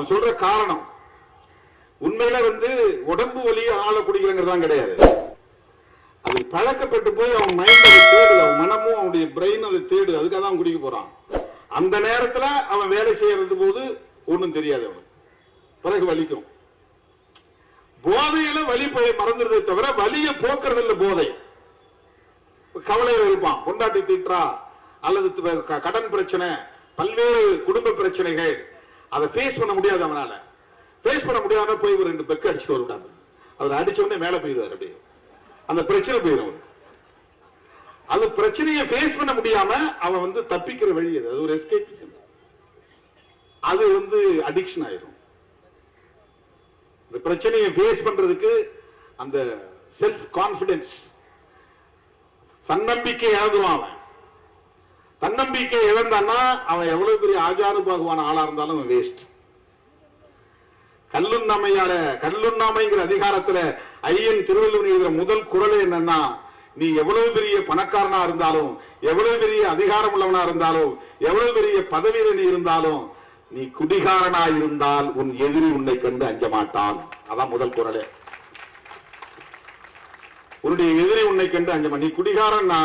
நான் சொல்ற காரணம் உண்மையில உடம்பு வலியை ஆளை குடிக்கிறங்கிறதான் கிடையாது. அது பழக்கப்பட்டு போய் அவன் மைண்ட் அதை தேடுது, அவன் மனமும் அவனுடைய பிரெயின் அதை தேடுது, அதுக்காக தான் அவன் குடிக்க போறான். அந்த நேரத்துல அவன் வேலை செய்யறது போது ஒண்ணும் தெரியாது, அவன் பிறகு வலிக்கும். போதையில வலி மறந்துடுறதை தவிர வலியை போக்குறது இல்ல போதை. கவலையில இருப்பான், கொண்டாட்டி திட்டுறா அல்லது கடன் பிரச்சனை, பல்வேறு குடும்ப பிரச்சனைகள், அதை பேஸ் பண்ண முடியாது. அவனால பேஸ் பண்ண முடியாம போய் ஒரு 2 பெக்கு அடிச்சுட்டு வருவாங்க. அவர் அடிச்ச உடனே மேல போயிடுவார், அப்படியே அந்த பிரச்சனை போயிடும். அது பிரச்சனையை பேஸ் பண்ண முடியாம அவன் தப்பிக்கிற வழி அது ஒரு எஸ்கேபிசம். அது அடிக்ஷன் ஆயிடும். இந்த பிரச்சனையை பேஸ் பண்றதுக்கு அந்த செல்ஃப் கான்பிடன்ஸ், தன்னம்பிக்கை இழந்துவான். அவன் தன்னம்பிக்கை இழந்தான்னா அவன் எவ்வளவு பெரிய ஆஜானுபாகுவான ஆளா இருந்தாலும் அவன் வேஸ்ட். கல்லுண்ணாமைங்கிற அதிகாரத்துல ஐயன் திருவள்ளுவர் எழுதுற முதல் குறள் என்னன்னா, நீ எவ்வளவு பெரிய பணக்காரனா இருந்தாலும், எவ்வளவு பெரிய அதிகாரம் உள்ளவனா இருந்தாலும், எவ்வளவு பெரிய பதவியில நீ இருந்தாலும், நீ குடிகாரனா இருந்தால் உன் எதிரி உன்னை கண்டு அஞ்ச மாட்டான். அதான் முதல் குறளே. உன்னுடைய எதிரி உன்னை கண்டு அஞ்ச மாட்டான். நீ குடிகாரன்னா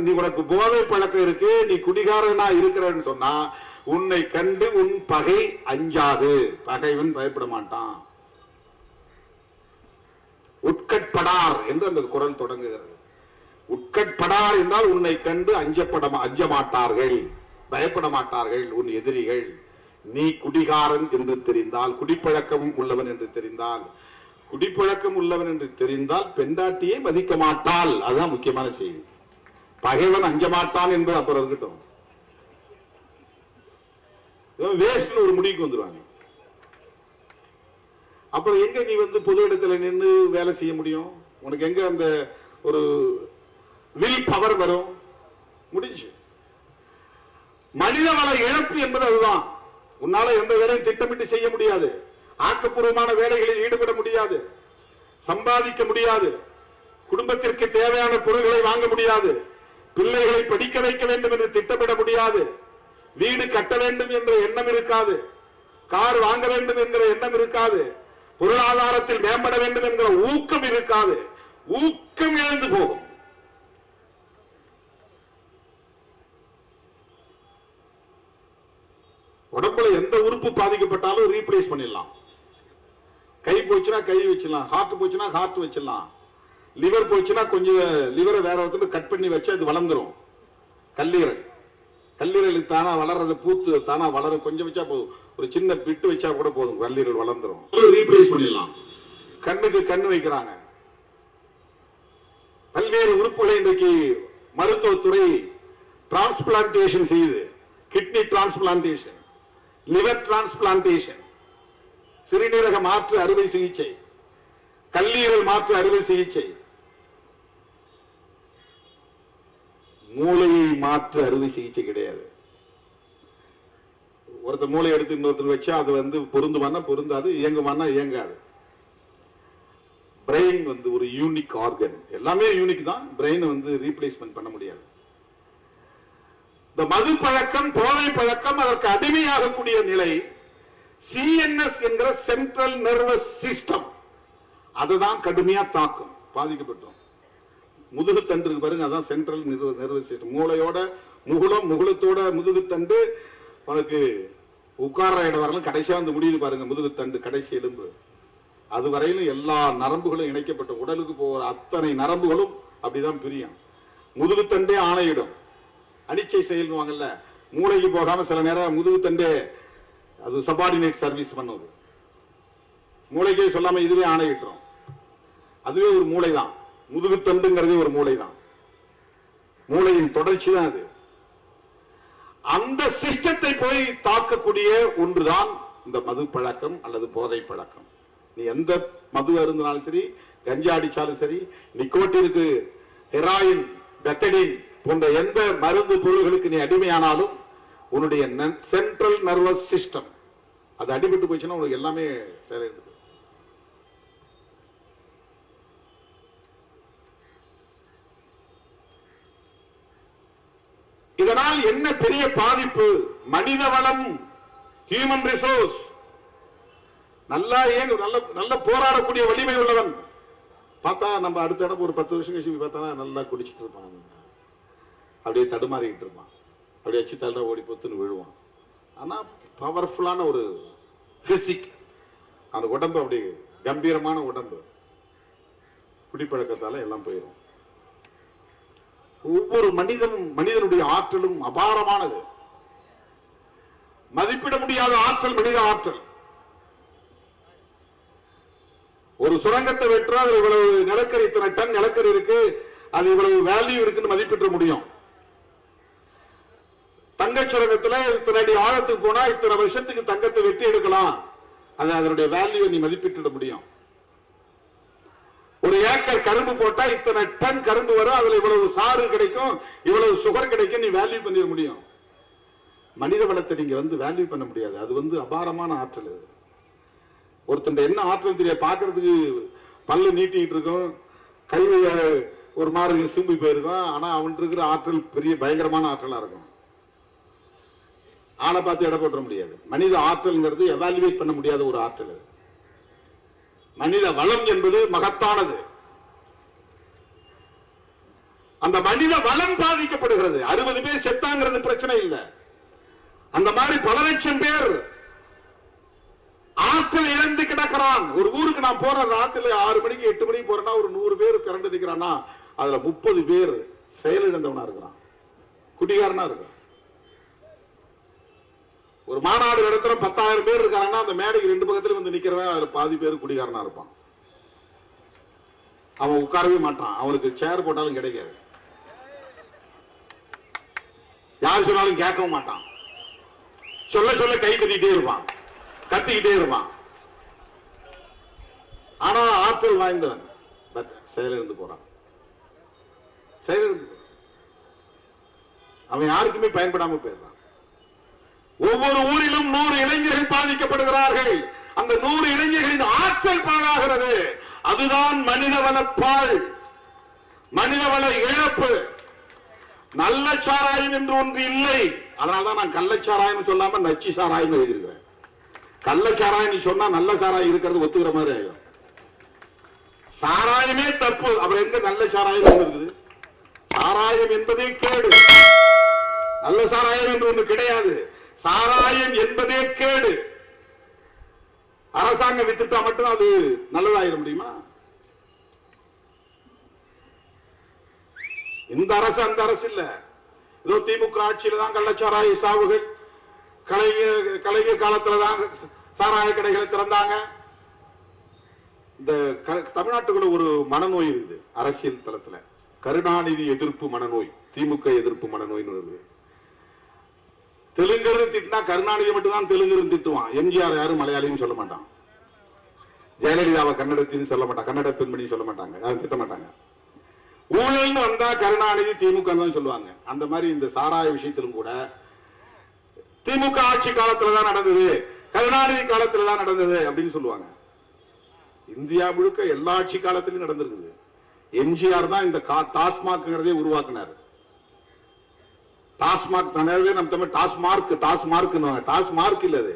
நீ உனக்கு போதை பழக்கம் இருக்கு, நீ குடிகாரனா இருக்கிறன்னு சொன்னா உன்னை கண்டு உன் பகை அஞ்சாது. பகைவன் பயப்பட மாட்டான். உட்கட்படார் என்று அந்த குறள் தொடங்குகிறது. உட்கட்படார் என்றால் உன்னை கண்டு அஞ்ச மாட்டார்கள், பயப்பட மாட்டார்கள் உன் எதிரிகள். நீ குடிகாரன் என்று தெரிந்தால், குடிப்பழக்கம் உள்ளவன் என்று தெரிந்தால், குடிப்பழக்கம் உள்ளவன் என்று தெரிந்தால் பெண்டாட்டியை மதிக்க மாட்டாள். அதுதான் முக்கியமான செய்தி. பகைவன் அஞ்ச மாட்டான் என்பது அப்புறம் இருக்கட்டும். வேஸ்ட்ல ஒரு முடிவுக்கு வந்துருவாங்க. அப்புறம் எங்க நீ பொது இடத்துல நின்று வேலை செய்ய முடியும்? உனக்கு எங்க அந்த ஒரு வில் பவர் வரும்? முடிஞ்சு. மனிதவள இழப்பு என்பது அதுதான். உன்னால எந்த வேலையும் திட்டமிட்டு செய்ய முடியாது, ஆக்கப்பூர்வமான வேலைகளில் ஈடுபட முடியாது, சம்பாதிக்க முடியாது, குடும்பத்திற்கு தேவையான பொருட்களை வாங்க முடியாது, பிள்ளைகளை படிக்க வைக்க வேண்டும் என்று திட்டமிட முடியாது, வீடு கட்ட வேண்டும் என்ற எண்ணம் இருக்காது, கார் வாங்க வேண்டும் என்கிற எண்ணம் இருக்காது, பொருளாதாரத்தில் மேம்பட வேண்டும் என்கிற ஊக்கம் இருக்காது. ஊக்கம் இழந்து போகும். உடம்புல எந்த உறுப்பு பாதிக்கப்பட்டாலும் ரீப்ளேஸ் பண்ணிடலாம். கை போச்சுன்னா கை வச்சிடலாம், ஹார்ட் போச்சுன்னா ஹார்ட் வச்சிடலாம், லிவர் போச்சுன்னா கொஞ்சம் லிவரை வேற ஒருத்தர் கட் பண்ணி வச்சு அது வளர்ந்துரும். கல்லீரலுக்கு தானா வளர்றது, பூத்து தானா வளரும். கொஞ்சம் வச்சா போதும், ஒரு சின்ன பிட்டு வச்சா கூட போதும், கல்லீரல் வளர்ந்துரும். ரீப்ளேஸ் பண்ணிடலாம். கண்ணுக்கு கண்ணு வைக்கிறாங்க. பல்வேறு உறுப்புகளை இன்றைக்கு மருத்துவத்துறை டிரான்ஸ்பிளான்டேஷன் செய்யுது. கிட்னி டிரான்ஸ்பிளான்டேஷன், லிவர் டிரான்ஸ்பிளான்டேஷன், சிறுநீரக மாற்று அறுவை சிகிச்சை, கல்லீரல் மாற்று அறுவை சிகிச்சை, மூளையை மாற்று அறுவை சிகிச்சை கிடையாது. ஒருத்தர் மூளை எடுத்து இன்னொருத்தர் வச்சா அது பொருந்துமானா பொருந்தாது, இயங்குமானா இயங்காது. பிரெயின் ஒரு யூனிக் ஆர்கன். எல்லாமே யூனிக் தான். பிரெயின் ரீப்ளேஸ்மெண்ட் பண்ண முடியாது. இந்த மது பழக்கம், போதை பழக்கம், அதற்கு அடிமையாகக்கூடிய நிலை சிஎன்எஸ் என்கிற சென்ட்ரல் நர்வஸ் சிஸ்டம், அதுதான் கடுமையா தாக்கும். பாதிக்கப்பட்டோம். முதுகுத்தண்டு இருக்கு பாருங்க, அதான் சென்ட்ரல் நர்வஸ் சிஸ்டம். மூளையோட முகுளத்தோட முதுகுத்தண்டு உனக்கு உட்கார்ற இடம் வரலாம், கடைசியா முடியுது பாருங்க முதுகுத்தண்டு, கடைசி எலும்பு. அது வரையிலும் எல்லா நரம்புகளும் இணைக்கப்பட்ட உடலுக்கு போகிற அத்தனை நரம்புகளும் அப்படிதான் பிரியும். முதுகுத்தண்டே ஆணையிடும். அனிச்சை செயல்வாங்கல்ல, மூளைக்கு போகாம சில நேரம் முதுகுத்தண்டே அது சபார்டினேட் சர்வீஸ் பண்ணுவது. மூளைக்கே சொல்லாம இதுவே ஆணையிட்டுரும். அதுவே ஒரு மூளை தான். முதுகுத்தண்டுங்கிறதே ஒரு மூளை தான். மூளையின் தொடர்ச்சி தான் அது. அந்த சிஸ்டத்தை போய் தாக்கக்கூடிய ஒன்றுதான் இந்த மது பழக்கம் அல்லது போதை பழக்கம். நீ எந்த மது அருந்தினாலும் சரி, கஞ்சா அடிச்சாலும் சரி, நிக்கோட்டினுக்கு, ஹெராயின், பெத்தடின் போன்ற எந்த மருந்து பொருள்களுக்கு நீ அடிமையானாலும் உன்னுடைய சென்ட்ரல் நர்வஸ் சிஸ்டம் அது அடிபட்டு போச்சுன்னா உனக்கு எல்லாமே சேர. இதனால் என்ன பெரிய பாதிப்பு? மனித வளம், ஹியூமன் ரிசோர்ஸ் நல்லா ஏன் நல்ல போராடக்கூடிய வலிமை உள்ளவன். பார்த்தா நம்ம அடுத்த இடம் ஒரு 10 வருஷம் கழிச்சு பார்த்தா நல்லா குடிச்சிட்டு இருப்பான், அப்படியே தடுமாறிக்கிட்டு இருப்பான், அப்படியே அச்சு தள்ள ஓடி பொத்துன்னு விழுவான். ஆனா பவர்ஃபுல்லான ஒரு பிசிக், அந்த உடம்பு அப்படி கம்பீரமான உடம்பு. குடிப்பழக்கத்தால எல்லாம் போயிடும். ஒவ்வொரு மனிதனுடைய ஆற்றலும் அபாரமானது. மதிப்பிட முடியாத ஆற்றல் மனித ஆற்றல். ஒரு சுரங்கத்தை வெற்றா இவ்வளவு நிலக்கரி, இத்தனை டன் நிலக்கரி இருக்கு, அது இவ்வளவு வேல்யூ இருக்குன்னு மதிப்பிட முடியும். தங்க சுரங்கத்துல இத்தனை அடி ஆழத்துக்கு போனா இத்தனை வருஷத்துக்கு தங்கத்தை வெட்டி எடுக்கலாம், அது அதனுடைய வேல்யூ நீ மதிப்பிட முடியும். ஒரு ஏக்கர் கரும்பு போட்டா இத்தனை டன் கரும்பு வரும், அதுல இவ்வளவு சாறு கிடைக்கும், இவ்வளவு சுகர் கிடைக்கும், நீ வேல்யூ பண்ணிட முடியும். மனித வளத்தை நீங்க வேல்யூ பண்ண முடியாது. அது அபாரமான ஆற்றல். ஒருத்தன் என்ன ஆற்றல் தெரிய பாக்குறதுக்கு பல்லு நீட்டிட்டு இருக்கும், கை ஒரு மாதிரி சிம்பி போயிருக்கும், ஆனா அவன் இருக்கிற ஆற்றல் பெரிய பயங்கரமான ஆற்றலா இருக்கும். ஆளை பார்த்து எடை போட்ட முடியாது. மனித ஆற்றல்ங்கிறது எவாலுவேட் பண்ண முடியாத ஒரு ஆற்றல். மனித வளம் என்பது மகத்தானது. அந்த மனித வளம் பாதிக்கப்படுகிறது. 60 பேர் செத்தாங்கிறது பிரச்சனை இல்லை. அந்த மாதிரி பல லட்சம் பேர் ஆற்றல் இழந்து கிடக்கிறான். ஒரு ஊருக்கு நான் போற ராத்திரில 6 மணிக்கு 8 மணிக்கு போறேன்னா ஒரு 100 பேர் திரண்டு நிற்கிறான்னா அதுல 30 பேர் செயலிழந்தவனா இருக்கிறான், குடிகாரனா இருக்கிறான். ஒரு மாநாடு நடத்துற 10,000 பேர் இருக்காங்கன்னா அந்த மேடைக்கு 2 பக்கத்துல நிக்கிறவன் அதுல பாதி பேர் குடிகாரனா இருப்பான். அவன் உட்காரவே மாட்டான், அவனுக்கு சேர் போட்டாலும் கிடைக்காது, யார் சொன்னாலும் கேட்கவும் மாட்டான், சொல்ல சொல்ல கை தட்டிட்டே இருப்பான், கத்திக்கிட்டே இருப்பான். ஆனா ஆற்றல் வாய்ந்தவன் செயலிழந்து போறான். செயலிழந்து அவன் யாருக்குமே பயன்படாம போயிடுறான். ஒவ்வொரு ஊரிலும் 100 இளைஞர்கள் பாதிக்கப்படுகிறார்கள். அந்த 100 இளைஞர்களின் ஆற்றல் பாழாகிறது. அதுதான் மனிதவளப்பால், மனிதவள இழப்பு. நல்ல சாராயம் என்று ஒன்று இல்லை. அதனால்தான் நான் கள்ளச்சாராயம் சொல்லாம நச்சு சாராயம் எழுதியிருக்கிறேன். கள்ளச்சாராயம் நீ சொன்னா நல்ல சாராயம் இருக்கிறது ஒத்துக்கிற மாதிரி ஆயிடும். சாராயமே தப்பு, அப்புறம் எங்க நல்ல சாராயம் இருக்குது? சாராயம் என்பதே கேடு, நல்ல சாராயம் என்று ஒன்று கிடையாது. சாராயம் என்பதே கேடு. அரசாங்கம் வித்துட்டா மட்டும் அது நல்லதாயிட முடியுமா? இந்த அரசு அந்த அரசு இல்ல. ஏதோ திமுக ஆட்சியில தான் கள்ளச்சாராய சாவுகள், கலைஞர் காலத்துலதான் சாராய கடைகளை திறந்தாங்க. இந்த தமிழ்நாட்டுக்குள்ள ஒரு மனநோய் இருக்குது அரசியல் தளத்துல, கருணாநிதி எதிர்ப்பு மனநோய், திமுக எதிர்ப்பு மனநோய்னு வருது. தெலுங்கர் திட்டினா கருணாநிதி மட்டும் தான் தெலுங்கர் திட்டுவான். எம்ஜிஆர் யாரும் மலையாளியும் சொல்ல மாட்டான், ஜெயலலிதாவை கன்னடத்தின்னு சொல்ல மாட்டான், கன்னட பெண்மணி சொல்ல மாட்டாங்க, யாரும் திட்ட மாட்டாங்க. ஊழல்னு வந்தா கருணாநிதி திமுக தான் சொல்லுவாங்க. அந்த மாதிரி இந்த சாராய விஷயத்திலும் கூட திமுக ஆட்சி காலத்துலதான் நடந்தது, கருணாநிதி காலத்துலதான் நடந்தது அப்படின்னு சொல்லுவாங்க. இந்தியா முழுக்க எல்லா ஆட்சி காலத்திலும் நடந்திருக்குது. எம்ஜிஆர் தான் இந்த டாஸ்மாக்ங்கிறதே உருவாக்குனார். டாஸ்மாக் தானே நம்ம தமிழ் டாஸ்மார்க், டாஸ்மார்க் இல்ல அது.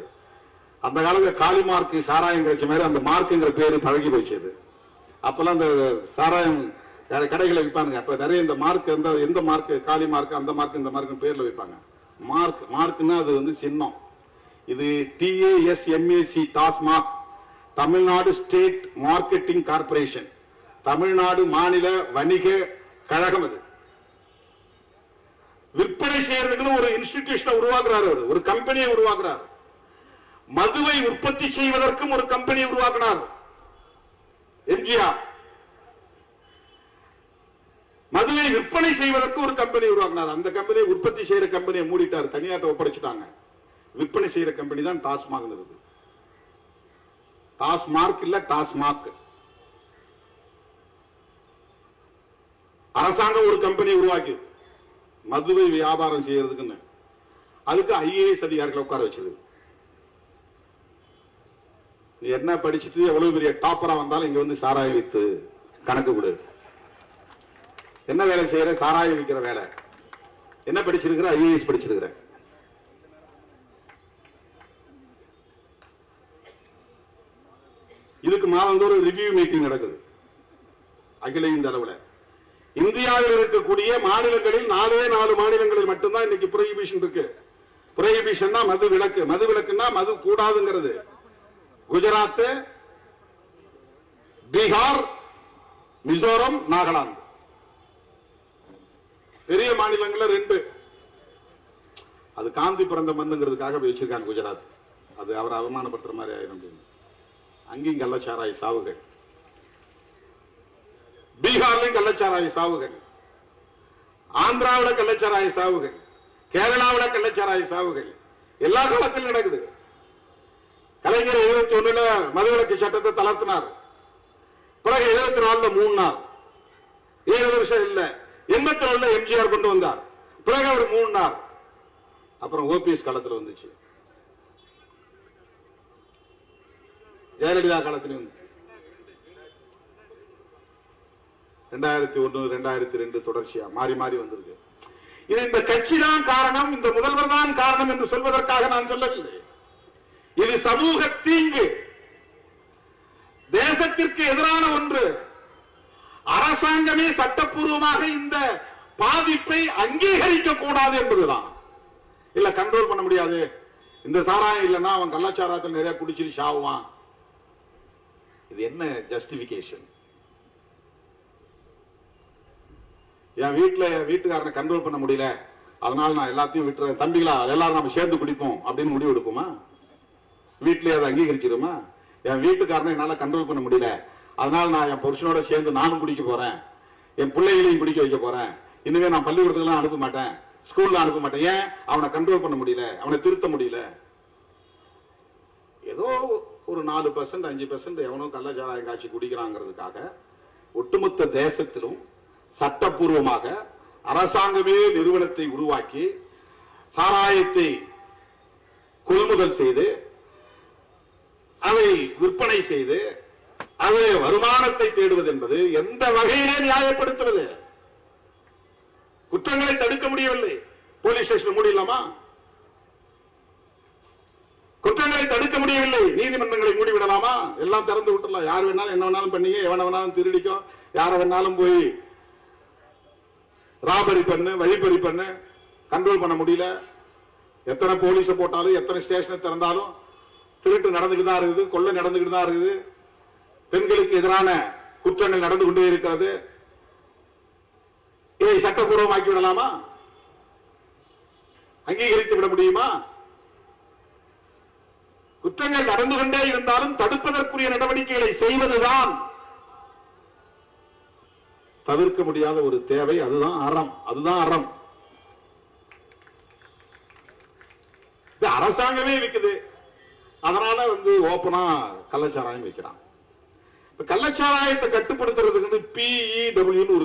அந்த காலத்துல காளிமார்க் சாராயம் கிடைச்ச மாதிரி அந்த மார்க்குங்கிற பேரு பழகி போச்சு. அப்பெல்லாம் அந்த சாராயம் கடைகளை வைப்பாங்க. அப்ப நிறைய இந்த மார்க், எந்த மார்க், காளி மார்க், அந்த மார்க், இந்த மார்க் பேர்ல வைப்பாங்க. மார்க்னா அது சின்னம். இது TASMAC, TASMAC, Tamil Nadu state marketing corporation, Tamil Nadu மாநில வணிக கழகம். அது விற்பனை செய்யறதுக்குன்னு ஒரு இன்ஸ்டிடியூஷனை உருவாக்குறாரு, ஒரு கம்பெனியை உருவாக்குறார். மதுவை உற்பத்தி செய்வதற்கும் ஒரு கம்பெனியை உருவாக்கினார் எம்ஜிஆர். மதுவை விற்பனை செய்வதற்கு ஒரு கம்பெனி உருவாக்கினார். அந்த கம்பெனியை உற்பத்தி செய்யற கம்பெனியை மூடிட்டார், தனியார்ட்ட ஒப்படைச்சிட்டாங்க. விற்பனை செய்யற கம்பெனி தான் டாஸ்மாக். டாஸ்மார்க் இல்ல, டாஸ்மாக். அரசாங்கம் ஒரு கம்பெனி உருவாக்கி மதுவை வியாபாரம் செய்யறதுக்குன்னு, அதுக்கு IAS அதிகாரிகளை உட்கார வச்சது. என்ன படிச்சுட்டு எவ்வளவு பெரிய டாப்பரா வந்தாலும் இங்க சாராயம் வித்து கணக்கு கொடு. என்ன வேலை செய்யற? சாராயம் விற்கிற வேலை. என்ன படிச்சிருக்கிற? IAS படிச்சிருக்கிற. இதுக்கு மாதந்தோறும் ரிவ்யூ மீட்டிங் நடக்குது அகில இந்த அளவில். இந்தியாவில் இருக்கக்கூடிய மாநிலங்களில் 4 மாநிலங்களில் மட்டும்தான் இன்னைக்கு புரோஹிபிஷன் இருக்கு. புரோஹிபிஷன்னா மது விலக்கு, மது விலக்குன்னா மது கூடாதுங்கிறது. குஜராத், பீகார், மிசோரம், நாகாலாந்து பெரிய மாநிலங்கள்ல 2. அது காந்தி பிறந்த மண்ணுங்கிறதுக்காக வச்சிருக்காங்க குஜராத். அது அவரை அவமானப்படுத்துற மாதிரி ஆயிரும். அங்கேயும் கள்ளச்சாராய சாவுகள், பீகார்லையும் கள்ளச்சாராய சாவுகள், ஆந்திராவில் கள்ளச்சாராய சாவுகள், கேரளாவில் கள்ளச்சாராய சாவுகள் எல்லா காலத்திலும் நடக்குது. கலைஞர் 71 மதுவிலக்கு சட்டத்தை தளர்த்தினார். பிறகு 74 3 நாள், 7 வருஷம் இல்ல, 84 எம்ஜிஆர் கொண்டு வந்தார். பிறகு அவர் 3 நாள், அப்புறம் ஓபிஎஸ் காலத்தில் வந்துச்சு, ஜெயலலிதா காலத்திலும் வந்துச்சு, 2001 2002 தொடர்ச்சியா மாறி மாறி வந்திருக்கு. இது இந்த கட்சி தான் காரணம், இந்த முதல்வர் தான் காரணம் என்று சொல்வதற்காக நான் சொல்லவில்லை. இது சமூக தீங்கு, தேசத்திற்கு எதிரான ஒன்று. அரசாங்கமே சட்டப்பூர்வமாக இந்த பாதிப்பை அங்கீகரிக்க கூடாது என்பதுதான். இல்ல கண்ட்ரோல் பண்ண முடியாது, இந்த சாராயம் இல்லைன்னா அவன் கள்ளச்சாராயத்தில் நிறைய குடிச்சிட்டு சாவுவான். இது என்ன ஜஸ்டிபிகேஷன்? என் வீட்டுக்காரனை கண்ட்ரோல் பண்ண முடியல, அதனால நான் எல்லாத்தையும் விட்டுறேன், தம்பிகளா எல்லாரும் நம்ம சேர்ந்து குடிப்போம் அப்படின்னு முடிவு எடுக்குமா? வீட்டிலேயே அதை அங்கீகரிச்சிருமா? என் வீட்டுக்காரனை என்னால கண்ட்ரோல் பண்ண முடியல, அதனால நான் என் புருஷனோட சேர்ந்து நானும் குடிக்க போறேன், என் பிள்ளைகளையும் குடிக்க வைக்க போறேன், இனிமே நான் பள்ளிக்கூடத்துக்கு அனுப்ப மாட்டேன், ஸ்கூல்ல அனுப்ப மாட்டேன். ஏன்? அவனை கண்ட்ரோல் பண்ண முடியல, அவனை திருத்த முடியல. ஏதோ ஒரு 4% 5% எவனோ கள்ளச்சாராயம் காட்சி குடிக்கிறாங்கிறதுக்காக ஒட்டுமொத்த தேசத்திலும் சட்டப்பூர்வமாக அரசாங்கமே நிறுவனத்தை உருவாக்கி சாராயத்தை கொள்முதல் செய்து அதை விற்பனை செய்து அது வருமானத்தை தேடுவது என்பது எந்த வகையிலே நியாயப்படுத்துவது? குற்றங்களை தடுக்க முடியவில்லை, போலீஸ் ஸ்டேஷன் மூடிடலாமா? குற்றங்களை தடுக்க முடியவில்லை, நீதிமன்றங்களை மூடிவிடலாமா? எல்லாம் திறந்து விட்டுலாம், யார் வேணாலும் என்ன வேணாலும் பண்ணீங்க, எவன வேணாலும் திருடிக்கும், யார வேணாலும் போய் ராபரி பண்ணு, வழிப்பறி பண்ணு, கண்ட்ரோல் பண்ண முடியல. எத்தனை போலீஸ போட்டாலும் எத்தனை ஸ்டேஷனை திறந்தாலும் திருட்டு நடந்துகிட்டு தான் இருக்குது, கொள்ளை நடந்துகிட்டு தான் இருக்குது, பெண்களுக்கு எதிரான குற்றங்கள் நடந்து கொண்டே இருக்கிறது. இதை சட்டப்பூர்வமாக்கி விடலாமா? அங்கீகரித்து விட முடியுமா? குற்றங்கள் நடந்து கொண்டே இருந்தாலும் தடுப்பதற்குரிய நடவடிக்கைகளை செய்வதுதான் தவிர்க்க முடியாத ஒரு தேவை. அதுதான் அறம், அதுதான் அறம். அரசாங்கமே விற்குது, அதனால ஓப்பனா கள்ளச்சாராயம் வைக்கிறான். கள்ளச்சாராயத்தை கட்டுப்படுத்துறதுக்கு PEW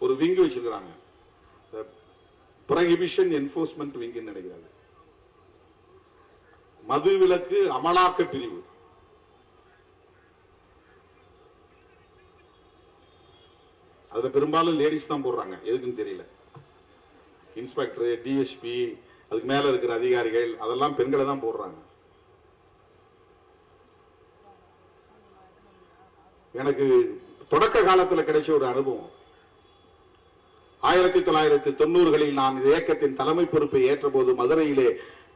ஒரு விங் வச்சிருக்காங்க, புரோஹிபிஷன் என்ஃபோர்ஸ்மென்ட் விங் நினைக்கிறாங்க. மது விலக்கு அமலாக்க பிரிவு. அதுல பெரும்பாலும் லேடிஸ் தான் போடுறாங்க, எதுக்குன்னு தெரியல. இன்ஸ்பெக்டர், டிஎஸ்பி, அதுக்கு மேல இருக்கிற அதிகாரிகள் அதெல்லாம் பெண்களை தான் போடுறாங்க. எனக்கு தொடக்க காலத்தில் கிடைச்ச ஒரு அனுபவம், 1990களில் நான் இந்த இயக்கத்தின் தலைமை பொறுப்பை ஏற்ற போது மதுரையிலே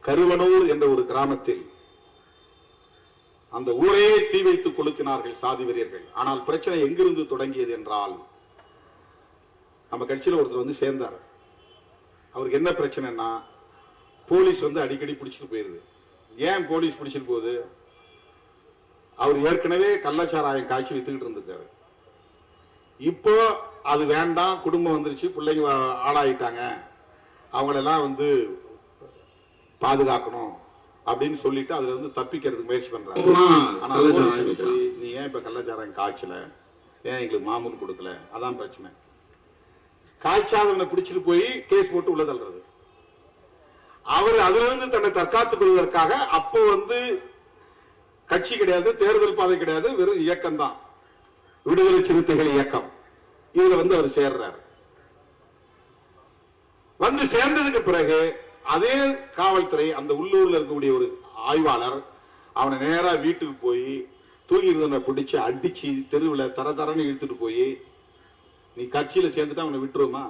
கருவனூர் என்ற ஒரு கிராமத்தில் அந்த ஊரையே தீ வைத்து கொளுத்தினார்கள் சாதி வெறியர்கள். ஆனால் பிரச்சனை எங்கிருந்து தொடங்கியது என்றால், நம்ம கட்சியில் ஒருத்தர் சேர்ந்தார். அவருக்கு என்ன பிரச்சனைன்னா, போலீஸ் அடிக்கடி பிடிச்சிட்டு போயிருது. ஏன் போலீஸ் பிடிச்சிட்டு போகுது? அவர் ஏற்கனவே கள்ளச்சாராயம் காய்ச்சி வித்துக்கிட்டு இருந்திருக்காரு. இப்போ அது வேண்டாம், குடும்பம் வந்துருச்சு, பிள்ளைங்க ஆளாயிட்டாங்க, அவங்களெல்லாம் பாதுகாக்கணும் அப்படின்னு சொல்லிட்டு அதுல இருந்து தப்பிக்கிறதுக்கு முயற்சி பண்றாங்க. நீ ஏன் இப்ப கள்ளச்சாராயம் காய்ச்சல, ஏன் எங்களுக்கு மாமூல் கொடுக்கல, அதான் பிரச்சனை. காய்ச்சாதவனை பிடிச்சிட்டு போய் கேஸ் போட்டு உள்ள தள்ளுறது. அவர் அதுல இருந்து தன்னை தற்காத்துக் கொள்வதற்காக அப்போ கட்சி கிடையாது, தேர்தல் பாதை கிடையாது, வெறும் இயக்கம் தான், விடுதலை சிறுத்தைகள் இயக்கம். இதுல அவர் சேர்றாரு. சேர்ந்ததுக்கு பிறகு அதே காவல்துறை, அந்த உள்ளூர்ல இருக்கக்கூடிய ஒரு ஆய்வாளர் அவனை நேரா வீட்டுக்கு போய் தூங்கி இருந்தவனை பிடிச்சு அடிச்சு தெருவில் தர தரன்னு இழுத்துட்டு போய் நீ கட்சியில சேர்ந்துட்டு அவனை விட்டுருமா?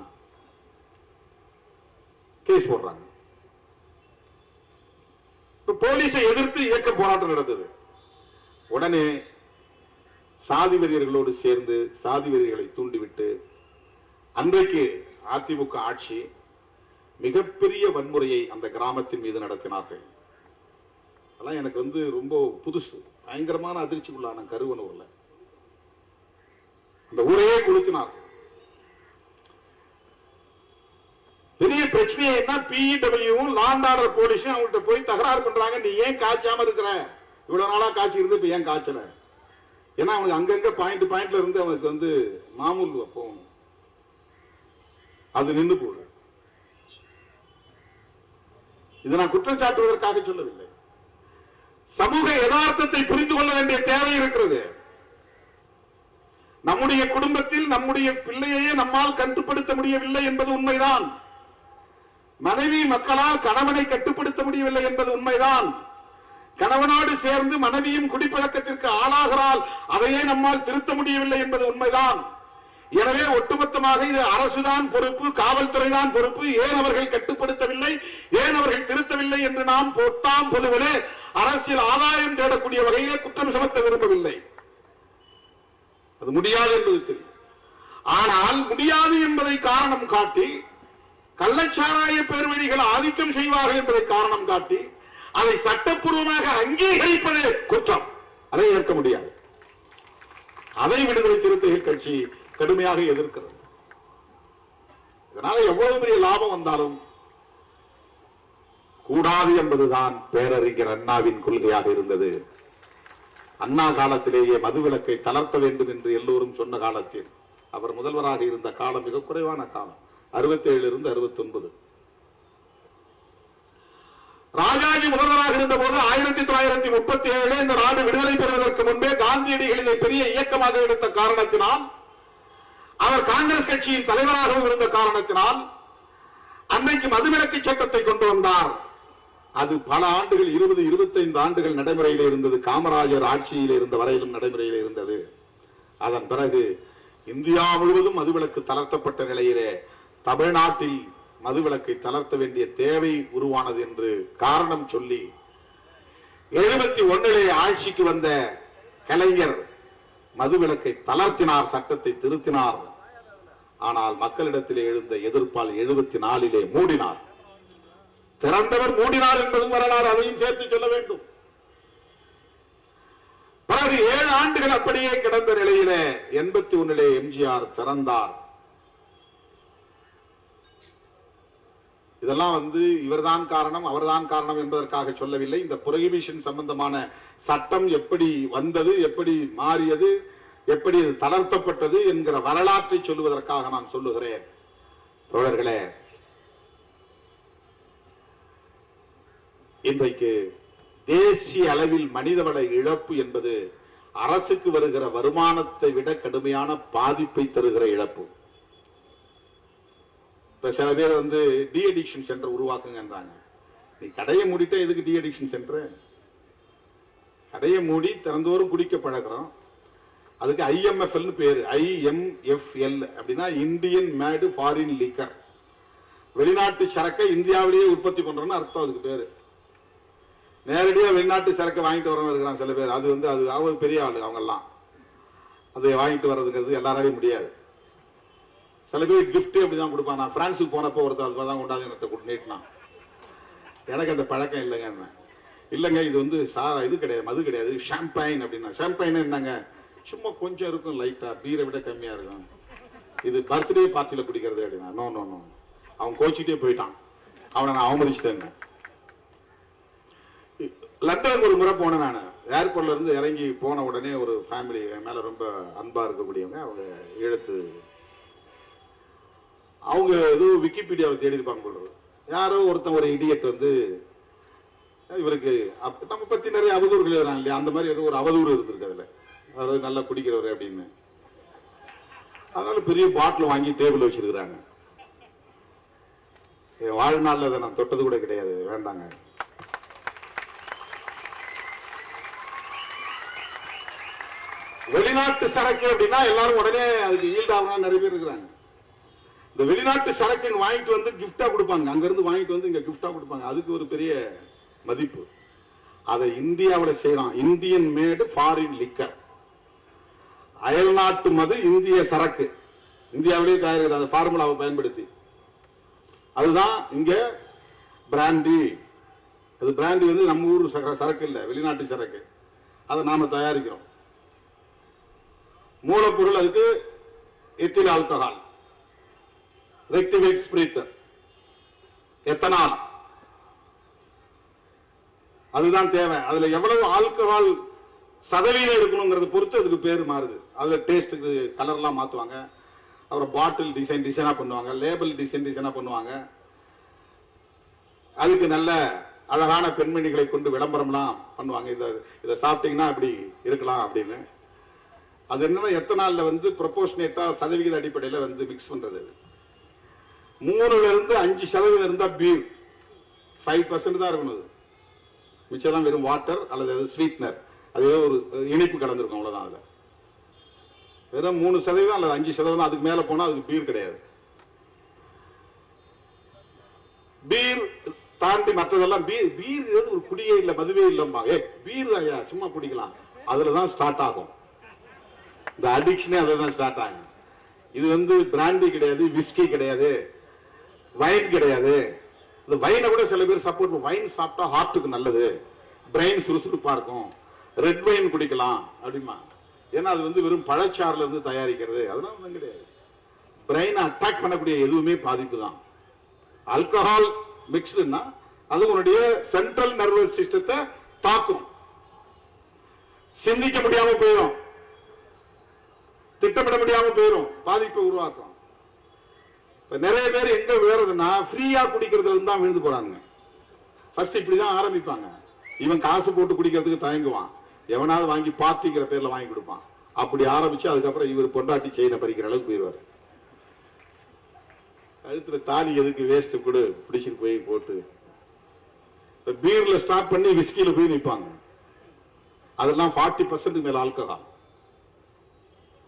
கேஸ் போடுறாங்க. போலீஸை எதிர்த்து இயக்க போராட்டம் நடந்தது. உடனே சாதி வெறியர்களோடு சேர்ந்து சாதி வெறியர்களை தூண்டிவிட்டு அன்றைக்கு அதிமுக ஆட்சி மிகப்பெரிய வன்முறையை அந்த கிராமத்தின் மீது நடத்தினார்கள். அதெல்லாம் எனக்கு வந்து ரொம்ப புதுசு, பயங்கரமான அதிர்ச்சிக்குள்ளான கருவனூர்ல அந்த ஊரையே கொளுத்தினார்கள். பெரிய பிரச்சனையே என்ன, பிஇடபிள்யூவும் லாண்ட் ஆர்டர் போலீஸும் அவங்கள்ட்ட போய் தகராறு பண்றாங்க. நீ ஏன் காய்ச்சாம இருக்கிற? இவ்வளவு நாளா காய்ச்சி இருந்து இப்ப ஏன் காய்ச்சல? ஏன்னா அவங்க அங்கங்க பாயிண்ட்ல இருந்து அவனுக்கு வந்து மாமூல் போகணும், அது நின்று போகுது. இதை நான் குற்றம் சாட்டுவதற்காக சொல்லவில்லை. சமூக யதார்த்தத்தை புரிந்து கொள்ள வேண்டிய தேவை இருக்கிறது. நம்முடைய குடும்பத்தில் நம்முடைய பிள்ளையையே நம்மால் கட்டுப்படுத்த முடியவில்லை என்பது உண்மைதான். மனைவி மக்களால் கணவனை கட்டுப்படுத்த முடியவில்லை என்பது உண்மைதான். கணவனோடு சேர்ந்து மனைவியும் குடிப்பழக்கத்திற்கு ஆளாகிறால் அதையே நம்மால் திருத்த முடியவில்லை என்பது உண்மைதான். எனவே ஒட்டுமொத்தமாக இது அரசுதான் பொறுப்பு, காவல்துறை தான் பொறுப்பு, ஏன் அவர்கள் கட்டுப்படுத்தவில்லை, ஏன் அவர்கள் திருத்தவில்லை என்று நாம் பொத்தாம் பொதுவிலே அரசியல் ஆதாயம் தேடக்கூடிய வகையிலே குற்றம் சுமத்த விரும்பவில்லை. அது முடியாது என்பது தெரியும். ஆனால் முடியாது என்பதை காரணம் காட்டி கள்ளச்சாராய பேர்வழிகள் ஆதிக்கம் செய்வார்கள் என்பதை காரணம் காட்டி அதை சட்டப்பூர்வமாக அங்கீகரிப்பது குற்றம். அதை ஏற்க முடியாது. அதை விடுதலை சிறுத்தைகள் கட்சி கடுமையாக எதிர்க்கிறது. இதனால எவ்வளவு பெரிய லாபம் வந்தாலும் கூடாது என்பதுதான் பேரறிஞர் அண்ணாவின் கொள்கையாக இருந்தது. அண்ணா காலத்திலேயே மதுவிலக்கை தளர்த்த வேண்டும் என்று எல்லோரும் சொன்ன காலத்தில் அவர் முதல்வராக இருந்த காலம் மிக குறைவான காலம், 67 இருந்து 69. ராஜாஜி முதல்வராக இருந்த போது 1937 இந்த நாடு விடுதலை பெறுவதற்கு முன்பே காந்தியடிகள் இதை பெரிய இயக்கமாக எடுத்த காரணத்தினால், அவர் காங்கிரஸ் கட்சியின் தலைவராகவும் இருந்த காரணத்தினால் அன்றைக்கு மதுவிலக்கு சட்டத்தை கொண்டு வந்தார். அது பல ஆண்டுகள், 20-25 ஆண்டுகள் நடைமுறையில் இருந்தது. காமராஜர் ஆட்சியில் இருந்த வரையிலும் நடைமுறையில் இருந்தது. அதன் பிறகு இந்தியா முழுவதும் மதுவிலக்கு தளர்த்தப்பட்ட நிலையிலே தமிழ்நாட்டில் மதுவிலக்கை தளர்த்த வேண்டிய தேவை உருவானது என்று காரணம் சொல்லி 71 ஆட்சிக்கு வந்த கலைஞர் மதுவிலக்கை தளர்த்தினார், சட்டத்தை திருத்தினார். ஆனால் மக்களிடத்திலே எழுந்த எதிர்ப்பால் 74 மூடினார். திறந்தவர் மூடினார் என்பதும் வரலாறு, அதையும் சேர்த்து சொல்ல வேண்டும். பிறகு 7 ஆண்டுகள் அப்படியே கிடந்த நிலையிலே 81 எம்ஜிஆர் திறந்தார். இதெல்லாம் வந்து இவர்தான் காரணம் அவர்தான் காரணம் என்பதற்காக சொல்லவில்லை. இந்த புரோஹிபிஷன் சம்பந்தமான சட்டம் எப்படி வந்தது, எப்படி மாறியது, எப்படி தளர்த்தப்பட்டது என்கிற வரலாற்றை சொல்லுவதற்காக நான் சொல்லுகிறேன். தோழர்களே, இன்றைக்கு தேசிய அளவில் மனிதவள இழப்பு என்பது அரசுக்கு வருகிற வருமானத்தை விட கடுமையான பாதிப்பை தருகிற இழப்பு. இப்ப சில பேர் வந்து டி அடிக்ஷன் சென்டர் உருவாக்குங்கன்றாங்க. நீ கடையை மூடிட்டா எதுக்கு டி அடிக்ஷன் சென்டர்? கடையை மூடி திறந்தோறும் குடிக்க பழகிறோம். அதுக்கு IMFL பேரு. IMFL அப்படின்னா இந்தியன் மேடு ஃபாரின் லிக்கர். வெளிநாட்டு சரக்கை இந்தியாவிலேயே உற்பத்தி பண்றோம்னு அர்த்தம். அதுக்கு பேரு. நேரடியா வெளிநாட்டு சரக்கை வாங்கிட்டு வரவங்க இருக்கிறான் சில பேர். அது வந்து அது அவங்க பெரிய ஆளு, அவங்க எல்லாம் அதை வாங்கிட்டு வர்றதுங்கிறது எல்லாராலையும் முடியாது. சில பேர் கிஃப்ட் அப்படிதான் கொடுப்பான். நான் பிரான்ஸுக்கு போனப்போ ஒருத்தர் அதுதான் கொண்டாந்து எனக்கு நீட்டினான். எனக்கு அந்த பழக்கம் இல்லைங்க. இல்லைங்க, இது வந்து இது கிடையாது, மது கிடையாது, ஷாம்பைன் அப்படின்னா. ஷாம்பைன் என்னங்க, சும்மா கொஞ்சம் இருக்கும், லைட்டா பீரை விட கம்மியா இருக்கும், இது பர்த்டே பார்ட்டியில குடிக்கிறது அப்படின்னா. நோ நோ நோ, அவன் கோச்சிட்டே போயிட்டான். அவனை நான் அவமதிச்சுட்டேங்க. லண்டனுக்கு ஒரு முறை போனேன் நான். ஏர்போர்ட்ல இருந்து இறங்கி போன உடனே ஒரு ஃபேமிலி மேல ரொம்ப அன்பா இருக்கக்கூடியவங்க, அவங்க எழுத்து, அவங்க ஏதோ விக்கிபீடியாவில் தேடி இருப்பாங்க போடுறது. யாரோ ஒருத்தன் ஒரு இடியட் வந்து இவருக்கு நம்ம பத்தி நிறைய அவதூறுகள் எழுதுறாங்க இல்லையா, அந்த மாதிரி ஏதோ ஒரு அவதூறு இருந்திருக்கு அதுல. அவர் நல்லா குடிக்கிறவர் அப்படின்னு. அதனால பெரிய பாட்டில் வாங்கி டேபிள் வச்சிருக்கிறாங்க. வாழ்நாள்ல அதை நான் தொட்டது கூட கிடையாது, வேண்டாங்க. வெளிநாட்டு சரக்கு அப்படின்னா எல்லாரும் உடனே அதுக்கு ஈல்ட் ஆகணும் நிறைய பேர் இருக்கிறாங்க. இந்த வெளிநாட்டு சரக்கு வாங்கிட்டு வந்து கிஃப்டா கொடுப்பாங்க, அங்க இருந்து வாங்கிட்டு வந்து இங்க கிஃப்டா கொடுப்பாங்க, அதுக்கு ஒரு பெரிய மதிப்பு. அதை இந்தியாவில் செய்யலாம். இந்தியன் மேடு ஃபாரின் லிக்கர், அயல்நாட்டு மது இந்திய சரக்கு, இந்தியாவிலேயே தயாரிக்கிற அந்த ஃபார்முலாவை பயன்படுத்தி. அதுதான் இங்க பிராண்டி. அது பிராண்டி வந்து நம்ம ஊர் சரக்கு இல்ல, வெளிநாட்டு சரக்கு. அதை நாம தயாரிக்கிறோம். மூலப்பொருள் அதுக்கு எத்தில் ஆல்கஹால், ரெக்டிவேட் ஸ்பிரிட், எத்தனால், அதுதான் தேவை. அதுல எவ்வளவு ஆல்கஹால் சதவீதம் இருக்கணுங்கிறத பொறுத்து அதுக்கு பேர் மாறுது. அதுல டேஸ்டுக்கு கலர்லாம் மாத்துவாங்க, அப்புறம் பாட்டில் டிசைனா பண்ணுவாங்க, லேபிள் டிசைனா பண்ணுவாங்க. அதுக்கு நல்ல அழகான பெண்மணிகளை கொண்டு விளம்பரம்லாம் பண்ணுவாங்க. இதை சாப்பிட்டீங்கன்னா அப்படி இருக்கலாம் அப்படின்னு. அது என்னன்னா எத்தனால்ல வந்து ப்ரொபோர்ஷனேட்டா சதவிகித அடிப்படையில் வந்து மிக்ஸ் பண்றது. 3% இருந்தா பீர் 5% தான் இருக்கணும். மிச்சம் வெறும் வாட்டர் அல்லது ஸ்வீட்னர், அது ஒரு இனிப்பு கலந்துருக்கும், அவ்வளவுதான். அதுல வெறும் 3% அல்லது 5%, அதுக்கு மேல போனா அதுக்கு பீர் கிடையாது. பீர் தாண்டி மற்றதெல்லாம் பீர் ஒரு குடியே இல்ல, மதுவே இல்லம்பா. பீர் ஐயா சும்மா குடிக்கலாம், அதுலதான் ஸ்டார்ட் ஆகும் இந்த அடிக்ஷனே. அதுதான் ஸ்டார்ட் ஆகும். இது வந்து பிராண்டி கிடையாது, விஸ்கி கிடையாது, வைன் கிடையாது. இந்த வைனை கூட சில பேர் சப்போர்ட். வைன் சாப்பிட்டா ஹார்ட்டுக்கு நல்லது, பிரெயின் சுறுசுறுப்பா இருக்கும், ரெட் வைன் குடிக்கலாம் அப்படிமா. ஏன்னா அது வந்து வெறும் பழச்சாறுல இருந்து தயாரிக்கிறது, அதெல்லாம் ஒன்றும் கிடையாது. பிரெயினை அட்டாக் பண்ணக்கூடிய எதுவுமே பாதிப்பு தான். ஆல்கஹால் மிக்ஸ்டுன்னா அது உன்னுடைய சென்ட்ரல் நர்வஸ் சிஸ்டத்தை தாக்கும், சிந்திக்க முடியாம போயிடும், திட்டமிட முடியாம போயிடும், பாதிப்பை உருவாக்கும். நிறைய பேர் எங்க விழுறதுன்னா ஃப்ரீயா குடிக்கிறதுல தான் விழுந்து போறாங்க. ஃபர்ஸ்ட் இப்படிதான் ஆரம்பிப்பாங்க. இவன் காசு போட்டு குடிக்கிறதுக்கு தயங்குவான், எவனாவது வாங்கி பார்ட்டிங்கிற பேர்ல வாங்கி கொடுப்பான். அப்படி ஆரம்பிச்சு அதுக்கப்புறம் இவர் பொண்டாட்டி செயினை பறிக்கிற அளவுக்கு போயிடுவாரு. கழுத்துல தாலி எதுக்கு வேஸ்ட் கூட பிடிச்சிட்டு போய் போட்டு பீர்ல ஸ்டார்ட் பண்ணி விஸ்கில போய் நிற்பாங்க. அதெல்லாம் 40% மேல ஆல்கஹால்,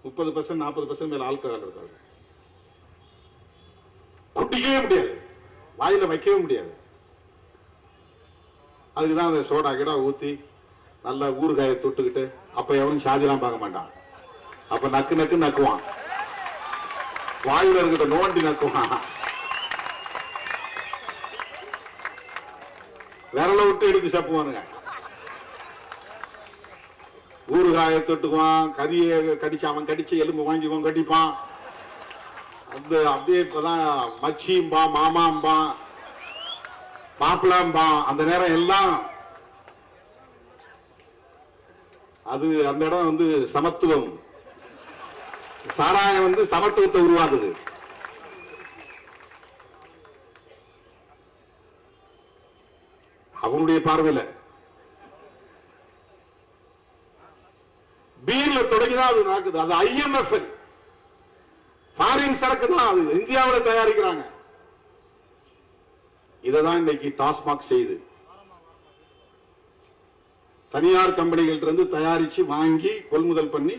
30% 40% மேல ஆல்கஹால் இருக்காது. குடிக்கவே முடியாது, வாயில வைக்கவே முடியாது. அதுக்குதான் அந்த சோடா கிடா ஊத்தி நல்ல ஊறுகாயை தொட்டுக்கிட்டு, அப்ப எவனும் சாதிலாம் பார்க்க மாட்டான். அப்ப நக்கு நக்கு நக்குவான், வாயில இருக்கிற நோண்டி நக்குவான், விரல விட்டு எடுத்து சப்புவானுங்க. ஊறுகாயை தொட்டுக்குவான், கறியை கடிச்சு அவன் கடிச்ச எலும்பு வாங்கிக்குவான், கடிப்பான். அந்த அப்படியே இப்பதான் மச்சிம்பா, மாமாம்பா, மாப்பிளாம்பா. அந்த நேரம் எல்லாம் அது அந்த இடம் வந்து சமத்துவம். சாராயம் வந்து சமத்துவத்தை உருவாக்குது. அவனுடைய பார்வையில பீர்ல தொடங்கிதான் அது நடக்குது. அது IMF ஃபாரின் சரக்கு தான், அது இந்தியாவில் தயாரிக்கிறாங்க. இததான் இன்னைக்கு டாஸ்மாக் செய்து தனியார் கம்பெனிகள் இருந்து தயாரிச்சு வாங்கி கொள்முதல் பண்ணி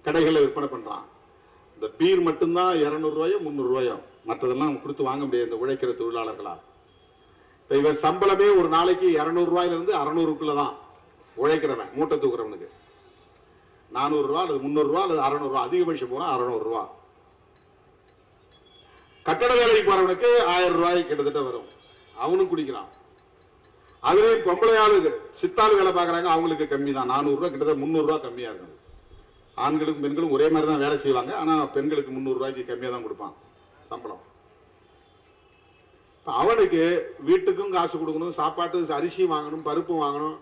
கடைகளில் விற்பனை பண்றான். இந்த பீர் மட்டும்தான் 200 ரூபாயோ 300 ரூபாயோ, மற்றதெல்லாம் கொடுத்து வாங்க முடியாது இந்த உழைக்கிற தொழிலாளர்களா. இவன் சம்பளமே ஒரு நாளைக்கு 200 ரூபாயில இருந்து 600க்குள்ளதான் உழைக்கிறவன். மூட்டை தூக்குறவனுக்கு 400 ரூபாய் அல்லது 300 ரூபாய் அல்லது 600 ரூபாய், அதிகபட்சம் போனா 600 ரூபாய். கட்டட வேலைக்கு போறவனுக்கு 1000 ரூபாய் கிட்டத்தட்ட வரும், அவனும் குடிக்கிறான். அதுலயும் பொம்பளை ஆளுங்க சித்தாள் வேலை பாக்குறாங்க, அவங்களுக்கு கம்மி தான், 400 ரூபாய் கிட்டத்தட்ட 300 ரூபாய் கம்மியா இருக்கும். ஆண்களுக்கும் பெண்களும் ஒரே மாதிரி தான் வேலை செய்வாங்க, ஆனா பெண்களுக்கு 300 ரூபாய்க்கு கம்மியா தான் கொடுப்பான் சம்பளம். அவனுக்கு வீட்டுக்கும் காசு கொடுக்கணும், சாப்பாட்டு அரிசி வாங்கணும், பருப்பு வாங்கணும்,